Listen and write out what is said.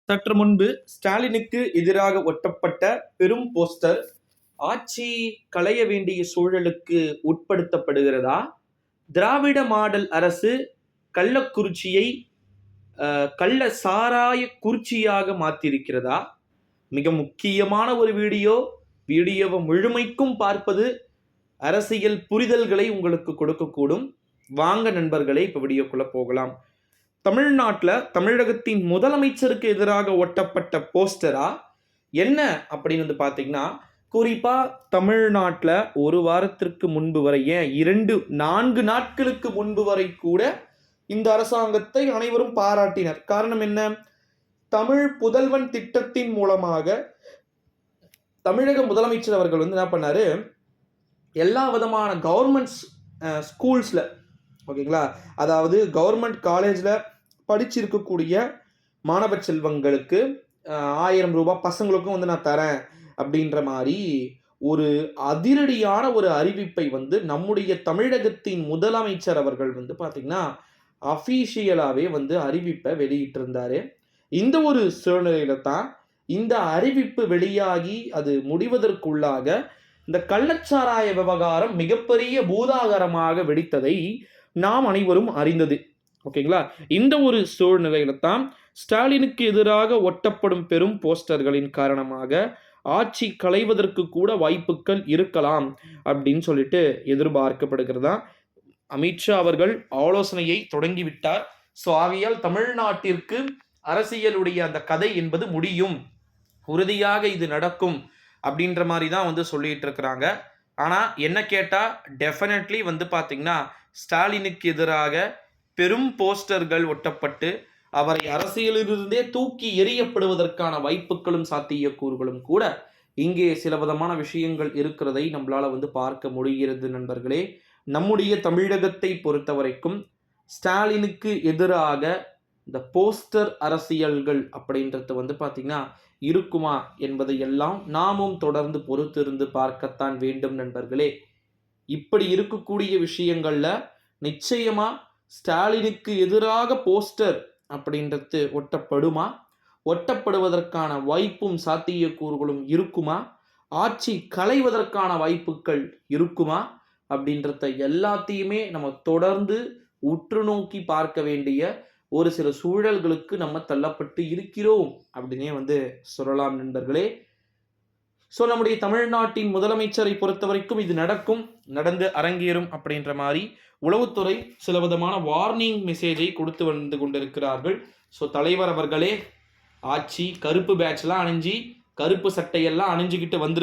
சற்று முன்பு ஸ்டாலினுக்கு எதிராக ஒட்டப்பட்ட பெரும் போஸ்டர் ஆட்சி களைய வேண்டிய சூழலுக்கு உட்படுத்தப்படுகிறதா? திராவிட மாடல் அரசு கள்ளக்குறிச்சியை கள்ள சாராய குறிச்சியாக மாற்றியிருக்கிறதா? மிக முக்கியமான ஒரு வீடியோவை முழுமைக்கும் பார்ப்பது அரசியல் புரிதல்களை உங்களுக்கு கொடுக்கக்கூடும். வாங்க நண்பர்களே, இப்போ வீடியோக்குள்ள போகலாம். தமிழ்நாட்டில் தமிழகத்தின் முதலமைச்சருக்கு எதிராக ஒட்டப்பட்ட போஸ்டரா என்ன அப்படின்னு வந்து பார்த்தீங்கன்னா, குறிப்பாக தமிழ்நாட்டில் ஒரு வாரத்திற்கு முன்பு வரை, ஏன் 4 நாட்களுக்கு முன்பு வரை கூட இந்த அரசாங்கத்தை அனைவரும் பாராட்டினர். காரணம் என்ன? தமிழ் புதல்வன் திட்டத்தின் மூலமாக தமிழக முதலமைச்சர் அவர்கள் வந்து என்ன பண்ணாரு, எல்லா விதமான கவர்மெண்ட் ஸ்கூல்ஸில், ஓகேங்களா, அதாவது கவர்மெண்ட் காலேஜில் படிச்சிருக்கக்கூடிய மாணவ செல்வங்களுக்கு 1000 ரூபாய் பசங்களுக்கும் வந்து நான் தரேன் அப்படின்ற மாதிரி ஒரு அதிரடியான ஒரு அறிவிப்பை வந்து நம்முடைய தமிழகத்தின் முதலமைச்சர் அவர்கள் வந்து பார்த்தீங்கன்னா அஃபீஷியலாகவே வந்து அறிவிப்பை வெளியிட்டிருந்தாரு. இந்த ஒரு சூழ்நிலையில தான் இந்த அறிவிப்பு வெளியாகி அது முடிவதற்குள்ளாக இந்த கள்ளச்சாராய விவகாரம் மிகப்பெரிய பூதாகரமாக வெடித்ததை நாம் அனைவரும் அறிந்தது. ஓகேங்களா? இந்த ஒரு சூழ்நிலையில தான் ஸ்டாலினுக்கு எதிராக ஒட்டப்படும் பெரும் போஸ்டர்களின் காரணமாக ஆட்சி களைவதற்கு கூட வாய்ப்புகள் இருக்கலாம் அப்படின்னு சொல்லிட்டு எதிர்பார்க்கப்படுகிறதா. அமித்ஷா அவர்கள் ஆலோசனையை தொடங்கிவிட்டார். ஸோ ஆகையால் தமிழ்நாட்டிற்கு அரசியலுடைய அந்த கதை என்பது முடியும், உறுதியாக இது நடக்கும் அப்படின்ற மாதிரி தான் வந்து சொல்லிட்டு இருக்கிறாங்க. ஆனால் என்ன கேட்டால் டெஃபினெட்லி வந்து பார்த்தீங்கன்னா ஸ்டாலினுக்கு எதிராக பெரும் போஸ்டர்கள் ஒட்டப்பட்டு அவரை அரசியலிலிருந்தே தூக்கி எறியப்படுவதற்கான வாய்ப்புகளும் சாத்தியக்கூறுகளும் கூட இங்கே சில விதமான விஷயங்கள் இருக்கிறதை நம்மளால வந்து பார்க்க முடிகிறது. நண்பர்களே, நம்முடைய தமிழகத்தை பொறுத்த வரைக்கும் ஸ்டாலினுக்கு எதிராக இந்த போஸ்டர் அரசியல்கள் அப்படின்றது வந்து பார்த்தீங்கன்னா இருக்குமா என்பதை எல்லாம் நாமும் தொடர்ந்து பொறுத்திருந்து பார்க்கத்தான் வேண்டும். நண்பர்களே, இப்படி இருக்கக்கூடிய விஷயங்கள்ல நிச்சயமா ஸ்டாலினுக்கு எதிராக போஸ்டர் அப்படின்றது ஒட்டப்படுமா? ஒட்டப்படுவதற்கான வாய்ப்பும் சாத்தியக்கூறுகளும் இருக்குமா? ஆட்சி களைவதற்கான வாய்ப்புகள் இருக்குமா? அப்படின்றத எல்லாத்தையுமே நம்ம தொடர்ந்து உற்று நோக்கி பார்க்க வேண்டிய ஒரு சில சூழல்களுக்கு நம்ம தள்ளப்பட்டு இருக்கிறோம் அப்படின்னே வந்து சொல்லலாம் நண்பர்களே. ஸோ நம்முடைய தமிழ்நாட்டின் முதலமைச்சரை பொறுத்த வரைக்கும் இது நடந்து அரங்கேறும் அப்படின்ற மாதிரி உளவுத்துறை சில விதமான வார்னிங் மெசேஜை கொடுத்து வந்து கொண்டிருக்கிறார்கள். ஸோ தலைவர் அவர்களே, ஆட்சி கருப்பு பேட்ச்லாம் அணிஞ்சு கருப்பு சட்டையெல்லாம் அணிஞ்சுக்கிட்டு வந்து